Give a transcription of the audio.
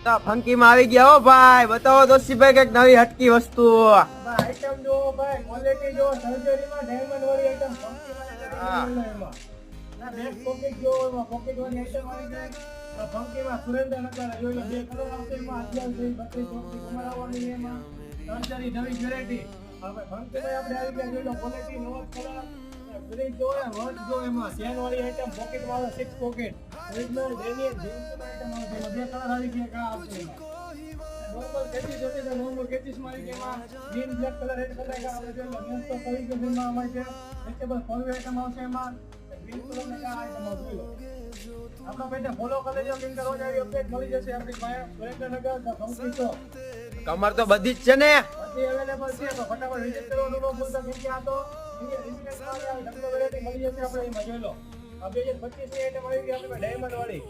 તો ફંકી માં આવી ગયા હો ભાઈ. બતાવો દોશીભાઈ કઈક નવી હટકી વસ્તુ. આઈટમ જો ભાઈ, ક્વોલિટી જો, સર્જરીમાં ડાયમંડ વાળી આઈટમ એમાં ના બેક પોકેટ જો, એમાં પોકેટ વાળી આઈટમ આવી જાય. ફંકીમાં સુરેન્દ્રનગર જોઈ લો, બે કલર આવશે એમાં. 1132 કમર આવવાની છે એમાં. સર્જરી નવી વેરાયટી. હવે ફંકીમાં આપણે આવી ગયા જોઈ લો, ક્વોલિટી નવો કલર ગ્રીન જો વર્ક જો એમાં ચેન વાળી આઈટમ પોકેટમાં આવે 6 પોકેટ. ઓરિજિનલ ડેનિયલ જેન્સન આઈટમ આવે છે. બે કલર આવી ગયા કા આવશે એમાં. નોર્મલ કેચીસ હતી તો નોર્મલ કેચીસ માં આવી ગયા એમાં. Green black colour red colour કા આવે છે. મેન્સ તો કઈ કે એમાં આવે છે. સ્ટ્રેચેબલ ફોર આઈટમ આવશે એમાં. ગ્રીન કલર ને કા આઈટમ આવશે. આપણા પેટે ફોલો કરી લેજો કેમ કે રોજ આવી અપડેટ મળી જશે આપણી પાસે. સુરેન્દ્રનગર તો કંપની તો કમર તો બધી જ છે ને. બધી અવેલેબલ છે. તો ફટાફટ વિઝિટ કરવાનું ન ભૂલતા કેમ કે આ તો ઇન્ડિયન વાળી ડબલ વેરાયટી મળી જશે આપણે એમાં જોઈ લો. આ 2025 ની આઈટમ આવી ગઈ આપણે ડાયમંડ વાળી.